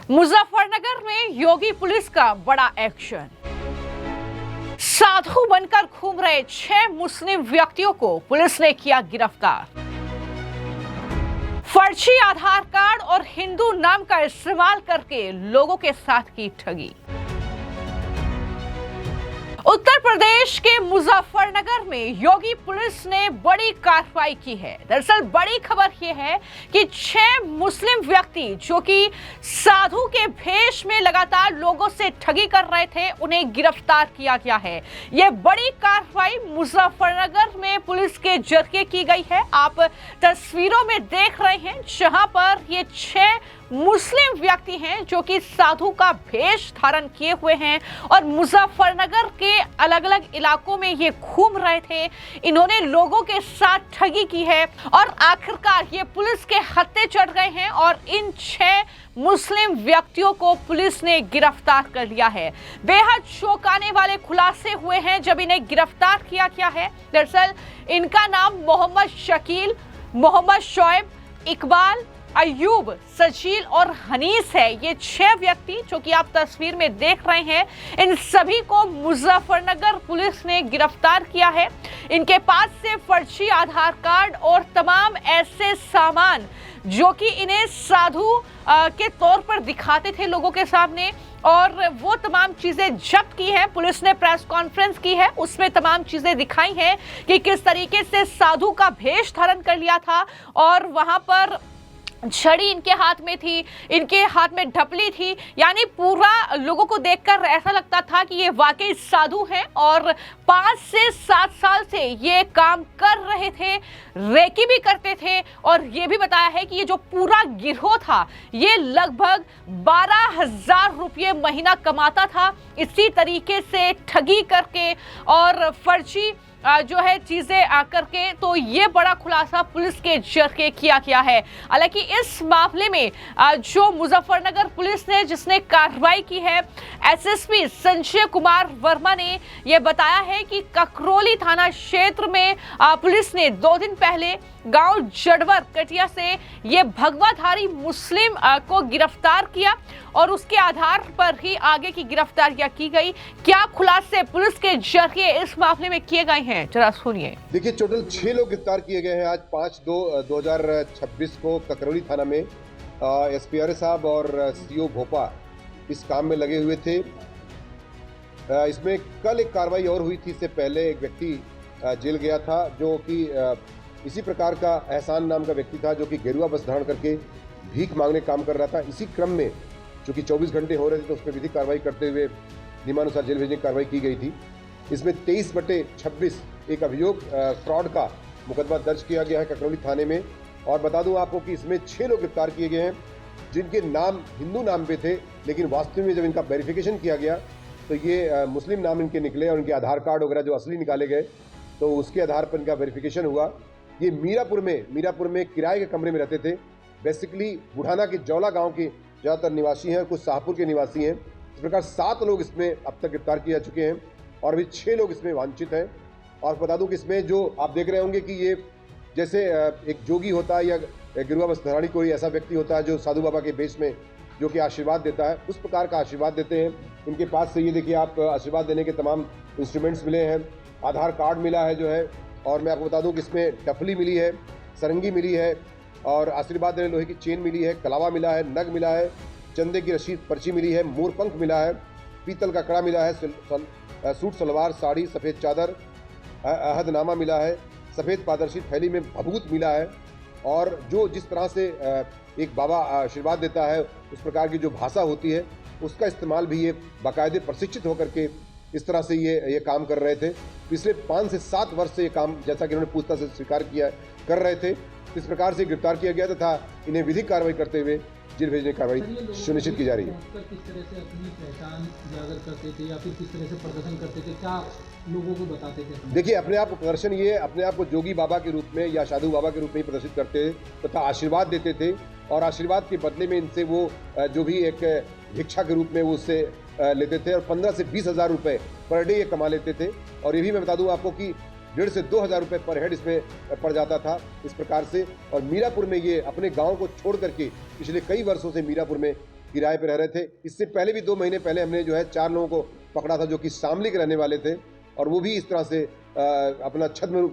मुजफ्फरनगर में योगी पुलिस का बड़ा एक्शन। साधु बनकर घूम रहे 6 मुस्लिम व्यक्तियों को पुलिस ने किया गिरफ्तार। फर्जी आधार कार्ड और हिंदू नाम का इस्तेमाल करके लोगों के साथ की ठगी। उत्तर प्रदेश के मुजफ्फरनगर में योगी पुलिस ने बड़ी कार्रवाई की है। दरअसल बड़ी खबर यह है कि 6 मुस्लिम व्यक्ति जो कि साधु के भेष में लगातार लोगों से ठगी कर रहे थे, उन्हें गिरफ्तार किया गया है। यह बड़ी कार्रवाई मुजफ्फरनगर में पुलिस के जरिए की गई है। आप तस्वीरों में देख रहे हैं जहां पर ये 6 मुस्लिम व्यक्ति हैं जो कि साधु का भेष धारण किए हुए हैं और मुजफ्फरनगर के अलग अलग इलाकों में ये घूम रहे थे। इन्होंने लोगों के साथ ठगी की है और आखिरकार ये पुलिस के हत्थे चढ़ गए हैं और इन 6 मुस्लिम व्यक्तियों को पुलिस ने गिरफ्तार कर लिया है। बेहद चौंकाने वाले खुलासे हुए हैं जब इन्हें गिरफ्तार किया गया है। दरअसल इनका नाम मोहम्मद शकील, मोहम्मद शोएब, इकबाल, अयूब, सजील और हनीस है। ये 6 व्यक्ति जो कि आप तस्वीर में देख रहे हैं, इन सभी को मुजफ्फरनगर पुलिस ने गिरफ्तार किया है। इनके पास से फर्जी आधार कार्ड और तमाम ऐसे सामान जो कि इन्हें साधु के तौर पर दिखाते थे लोगों के सामने, और वो तमाम चीजें जब्त की है। पुलिस ने प्रेस कॉन्फ्रेंस की है, उसमें तमाम चीजें दिखाई हैं कि किस तरीके से साधु का भेष धारण कर लिया था और वहां पर छड़ी इनके हाथ में थी, इनके हाथ में ढपली थी। यानी पूरा लोगों को देखकर ऐसा लगता था कि ये वाकई साधु हैं और 5 से 7 साल से ये काम कर रहे थे, रेकी भी करते थे। और ये भी बताया है कि ये जो पूरा गिरोह था ये लगभग 12,000 रुपये महीना कमाता था इसी तरीके से ठगी करके और फर्जी जो है चीजें करके। तो ये बड़ा खुलासा पुलिस के जरिए किया गया है। हालांकि इस मामले में जो मुजफ्फरनगर पुलिस ने जिसने कार्रवाई की है, एसएसपी संजय कुमार वर्मा ने यह बताया है कि ककरोली थाना क्षेत्र में पुलिस ने 2 दिन पहले गांव जड़वर कटिया से ये भगवाधारी मुस्लिम को गिरफ्तार किया और उसके आधार पर ही आगे की गिरफ्तारियां की गई। क्या खुलासे पुलिस के जरिए इस मामले में किए गए हैं, जरा सुनिए। देखिए, टोटल 6 लोग गिरफ्तार किए गए हैं। आज 5/2/2026 को ककरौली थाना में एसपीआर साहब और सीओ भोपा इस काम में लगे हुए थे। इसमें कल एक कार्रवाई और हुई थी। इससे पहले एक व्यक्ति जेल गया था जो कि इसी प्रकार का एहसान नाम का व्यक्ति था जो कि गेरुआ बस धारण करके भीख मांगने काम कर रहा था। इसी क्रम में चूँकि 24 घंटे हो रहे थे तो उस पर विधिक कार्रवाई करते हुए नियमानुसार जेल भेजने की कार्रवाई की गई थी। इसमें 23/26 एक अभियोग फ्रॉड का मुकदमा दर्ज किया गया है ककरौली थाने में। और बता दूं आपको कि इसमें 6 लोग गिरफ्तार किए गए हैं जिनके नाम हिंदू नाम पे थे, लेकिन वास्तव में जब इनका वेरिफिकेशन किया गया तो ये मुस्लिम नाम इनके निकले और इनके आधार कार्ड वगैरह जो असली निकाले गए तो उसके आधार पर इनका वेरिफिकेशन हुआ। ये मीरापुर में किराए के कमरे में रहते थे। बेसिकली बुढ़ाना के जौला गाँव के ज़्यादातर निवासी हैं, कुछ शाहपुर के निवासी हैं। इस प्रकार 7 लोग इसमें अब तक गिरफ्तार किए जा चुके हैं और अभी 6 लोग इसमें वांछित हैं। और बता दूं कि इसमें जो आप देख रहे होंगे कि ये जैसे एक जोगी होता है या गिरुआ बस धारणी कोई ऐसा व्यक्ति होता है जो साधु बाबा के भेष में जो कि आशीर्वाद देता है, उस प्रकार का आशीर्वाद देते हैं। इनके पास से ये देखिए आप आशीर्वाद देने के तमाम इंस्ट्रूमेंट्स मिले हैं, आधार कार्ड मिला है जो है, और मैं आपको बता दूं कि इसमें टफली मिली है, सरंगी मिली है और आशीर्वाद देने लोहे की चेन मिली है, कलावा मिला है, नग मिला है, चंदे की रशीद पर्ची मिली है, मोरपंख मिला है, पीतल का कड़ा मिला है, सूट सलवार साड़ी, सफ़ेद चादर, अहदनामा मिला है, सफ़ेद पारदर्शी थैली में भभूत मिला है। और जो जिस तरह से एक बाबा आशीर्वाद देता है उस प्रकार की जो भाषा होती है उसका इस्तेमाल भी ये बाकायदे प्रशिक्षित होकर के इस तरह से ये काम कर रहे थे। पिछले 5 से 7 वर्ष से ये काम, जैसा कि उन्होंने पूछताछ से स्वीकार किया, कर रहे थे। इस प्रकार से गिरफ्तार किया गया तथा इन्हें विधिक कार्रवाई करते हुए जेल भेजने की कार्रवाई सुनिश्चित की जा रही है। किस तरह से अपनी पहचान उजागर करते थे या फिर किस तरह से प्रदर्शन करते थे, क्या लोगों को बताते थे? देखिए, अपने आप को प्रदर्शन ये अपने आप को जोगी बाबा के रूप में या साधु बाबा के रूप में ही प्रदर्शित करते तथा आशीर्वाद देते थे और आशीर्वाद के बदले में इनसे वो जो भी एक भिक्षा के रूप में वो उससे लेते थे और 15 से 20 हज़ार रुपये पर डे ये कमा लेते थे। और ये भी मैं बता दूं आपको कि 1.5 से 2 हज़ार रुपये पर हेड इसमें पड़ जाता था इस प्रकार से। और मीरापुर में ये अपने गांव को छोड़ करके पिछले कई वर्षों से मीरापुर में किराए पर रह रहे थे। इससे पहले भी 2 महीने पहले हमने जो है 4 लोगों को पकड़ा था जो कि शामली के रहने वाले थे और वो भी इस तरह से अपना छद्म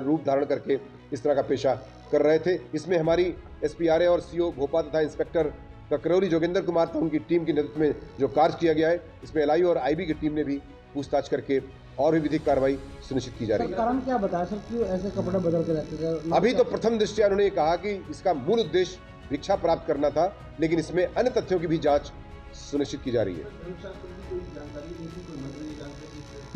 रूप धारण करके इस तरह का पेशा कर रहे थे। इसमें हमारी SPRA और CO भोपाल तथा इंस्पेक्टर ककरौली जोगिंदर कुमार था, उनकी टीम के नेतृत्व में जो कार्य किया गया है, इसमें LIU और IB की टीम ने भी पूछताछ करके और भी विधिक कार्रवाई सुनिश्चित की जा रही है। कारण क्या बताया सर, क्यों ऐसे कपड़े बदल के रहते थे? अभी तो प्रथम दृष्टया उन्होंने कहा कि इसका मूल उद्देश्य भिक्षा प्राप्त करना था, लेकिन इसमें अन्य तथ्यों की भी जांच सुनिश्चित की जा रही है।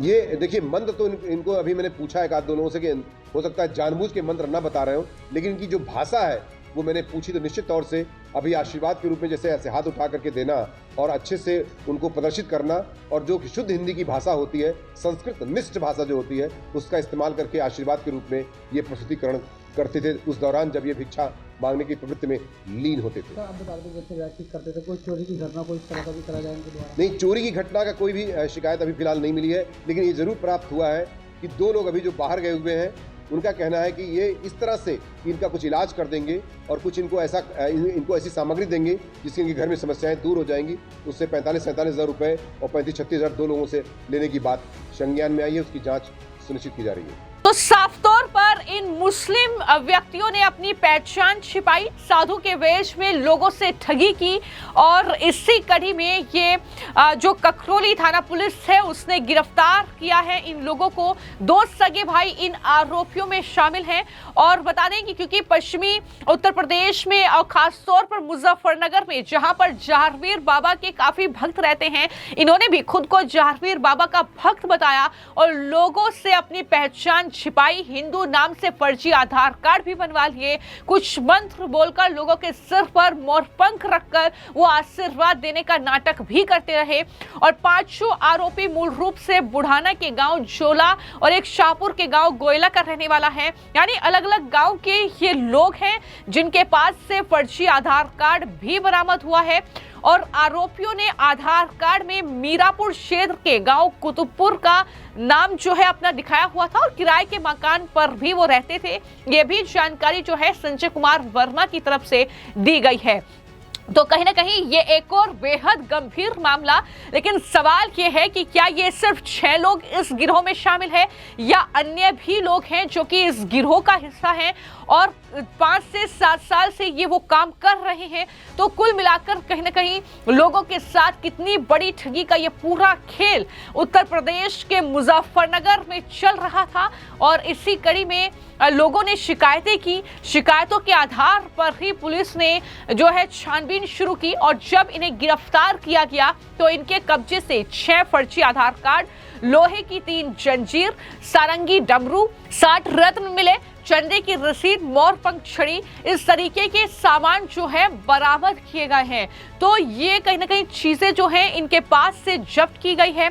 ये देखिए, मंत्र तो इनको अभी मैंने पूछा एक आध दो लोगों से कि हो सकता है जानबूझ के मंत्र न बता रहे हो, लेकिन इनकी जो भाषा है वो मैंने पूछी तो निश्चित तौर से अभी आशीर्वाद के रूप में जैसे ऐसे हाथ उठा करके देना और अच्छे से उनको प्रदर्शित करना और जो शुद्ध हिंदी की भाषा होती है, संस्कृत निष्ठ भाषा जो होती है, उसका इस्तेमाल करके आशीर्वाद के रूप में ये प्रस्तुतिकरण करते थे उस दौरान जब ये भिक्षा मांगने की प्रवृत्ति में लीन होते थे। आप बता दें जैसे व्यक्ति करते थे, कोई चोरी की घटना कोई इस तरह का भी करा जाए इनके द्वारा? नहीं, चोरी की घटना का कोई भी शिकायत अभी फिलहाल नहीं मिली है, लेकिन ये जरूर प्राप्त हुआ है कि 2 लोग अभी जो बाहर गए हुए हैं, उनका कहना है कि ये इस तरह से इनका कुछ इलाज कर देंगे और कुछ इनको ऐसी सामग्री देंगे जिससे इनके घर में समस्याएं दूर हो जाएंगी। उससे 45-47 हज़ार रुपये और 35-36 हज़ार 2 लोगों से लेने की बात संज्ञान में आई है, उसकी जांच सुनिश्चित की जा रही है। तो साफ तौर पर इन मुस्लिम व्यक्तियों ने अपनी पहचान छिपाई, साधु के वेश में लोगों से ठगी की और इसी कड़ी में ये जो ककरौली थाना पुलिस है उसने गिरफ्तार किया है इन लोगों को। 2 सगे भाई इन आरोपियों में शामिल हैं और बता दें कि क्योंकि पश्चिमी उत्तर प्रदेश में और खासतौर पर मुजफ्फरनगर में जहां पर जहांगीर बाबा के काफी भक्त रहते हैं, इन्होंने भी खुद को जहांगीर बाबा का भक्त बताया और लोगों से अपनी पहचान छिपाई, हिंदू नाम से फर्जी आधार कार्ड भी बनवा लिए, कुछ मंत्र बोलकर लोगों के सिर पर मोरपंख रखकर वो आशीर्वाद देने का नाटक भी करते रहे। और 5 आरोपी मूल रूप से बुढ़ाना के गांव जोला और एक शाहपुर के गांव गोयला का रहने वाला है, यानी अलग अलग गांव के ये लोग हैं जिनके पास से फर्जी आधार कार्ड भी बरामद हुआ है। और आरोपियों ने आधार कार्ड में मीरापुर क्षेत्र के गांव कुतुबपुर का नाम जो है अपना दिखाया हुआ था और किराए के मकान पर भी वो रहते थे। ये भी जानकारी जो है संजय कुमार वर्मा की तरफ से दी गई है। तो कहीं ना कहीं ये एक और बेहद गंभीर मामला, लेकिन सवाल ये है कि क्या ये सिर्फ 6 लोग इस गिरोह में शामिल है या अन्य भी लोग हैं जो कि इस गिरोह का हिस्सा हैं और 5 से 7 साल से ये वो काम कर रहे हैं। तो कुल मिलाकर कहीं ना कहीं लोगों के साथ कितनी बड़ी ठगी का ये पूरा खेल उत्तर प्रदेश के मुजफ्फरनगर में चल रहा था और इसी कड़ी में लोगों ने शिकायतें की। शिकायतों के आधार पर ही पुलिस ने जो है छानबीन शुरू की और जब इन्हें गिरफ्तार किया गया तो इनके कब्जे से 6 फर्जी आधार कार्ड, लोहे की 3 जंजीर, सारंगी डमरू, 60 रत्न मिले, चंदे की रसीद, मोरपंख छड़ी, इस तरीके के सामान जो है बरामद किए गए हैं। तो ये कहीं ना कहीं चीजें जो हैं इनके पास से जब्त की गई है।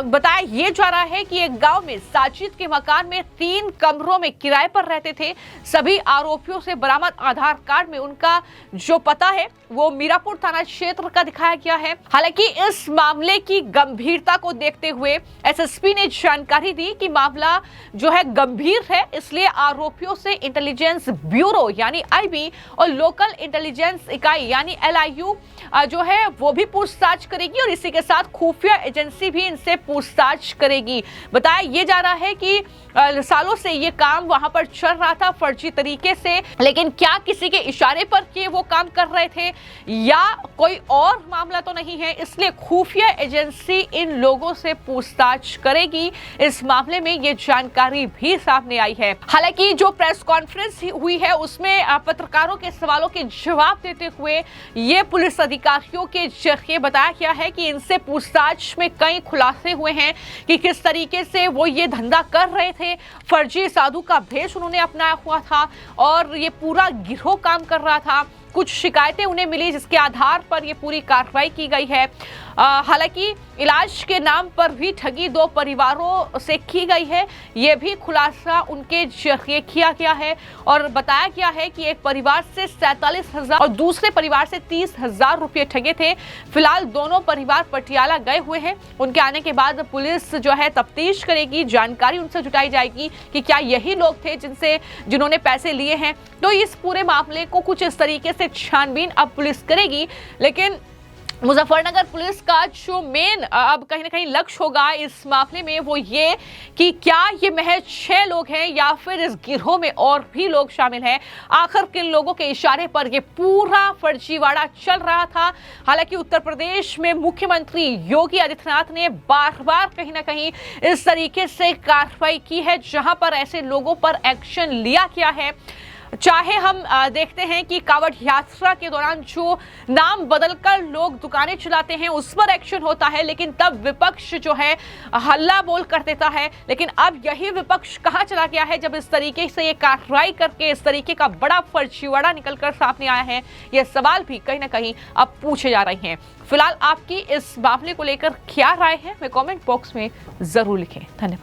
बताया ये जा रहा है कि एक गांव में साजिद के मकान में 3 कमरों में किराए पर रहते थे। सभी आरोपियों से बरामद आधार कार्ड में उनका जो पता है वो मीरापुर थाना क्षेत्र का दिखाया गया है। हालांकि इस मामले की गंभीरता को देखते हुए SSP ने जानकारी दी कि मामला जो है गंभीर है, इसलिए आरोपियों से इंटेलिजेंस ब्यूरो यानी IB और लोकल इंटेलिजेंस इकाई यानी LIU जो है वो भी पूछताछ करेगी और इसी के साथ खुफिया एजेंसी भी इनसे पूछताछ करेगी। बताया ये जा रहा है कि सालों से ये काम वहां पर चल रहा था फर्जी तरीके से, लेकिन क्या किसी के इशारे पर के वो काम कर रहे थे या कोई और मामला तो नहीं है, इसलिए खुफिया एजेंसी इन लोगों से पूछताछ करेगी। इस मामले में ये जानकारी भी सामने आई है। हालांकि जो प्रेस कॉन्फ्रेंस हुई है उसमें पत्रकारों के सवालों के जवाब देते हुए ये पुलिस अधिकारियों के जरिए बताया गया है कि इनसे पूछताछ में कई खुलासे हुए हैं कि किस तरीके से वो ये धंधा कर रहे थे। फर्जी साधु का भेष उन्होंने अपनाया हुआ था और ये पूरा गिरोह काम कर रहा था। कुछ शिकायतें उन्हें मिली जिसके आधार पर ये पूरी कार्रवाई की गई है। हालांकि इलाज के नाम पर भी ठगी 2 परिवारों से की गई है, ये भी खुलासा उनके जरिए किया गया है और बताया गया है कि एक परिवार से 47,000 और दूसरे परिवार से 30,000 रुपये ठगे थे। फिलहाल दोनों परिवार पटियाला गए हुए हैं। उनके आने के बाद पुलिस जो है तफ्तीश करेगी, जानकारी उनसे जुटाई जाएगी कि क्या यही लोग थे जिन्होंने पैसे लिए हैं। तो इस पूरे मामले को कुछ इस तरीके से छानबीन अब पुलिस करेगी, लेकिन मुजफ्फरनगर पुलिस का जो मेन अब कहीं ना कहीं लक्ष्य होगा इस मामले में वो ये कि क्या ये महज 6 लोग हैं या फिर इस गिरोह में और भी लोग शामिल हैं। आखिर किन लोगों के इशारे पर ये पूरा फर्जीवाड़ा चल रहा था। हालांकि उत्तर प्रदेश में मुख्यमंत्री योगी आदित्यनाथ ने बार बार कहीं ना कहीं इस तरीके से कार्रवाई की है जहां पर ऐसे लोगों पर एक्शन लिया गया है। चाहे हम देखते हैं कि कांवड़ यात्रा के दौरान जो नाम बदलकर लोग दुकानें चलाते हैं उस पर एक्शन होता है, लेकिन तब विपक्ष जो है हल्ला बोल कर देता है। लेकिन अब यही विपक्ष कहां चला गया है जब इस तरीके से ये कार्रवाई करके इस तरीके का बड़ा फर्जीवाड़ा निकलकर सामने आया है। ये सवाल भी कहीं ना कहीं अब पूछे जा रहे हैं। फिलहाल आपकी इस मामले को लेकर क्या राय है, मैं कमेंट बॉक्स में जरूर लिखें। धन्यवाद।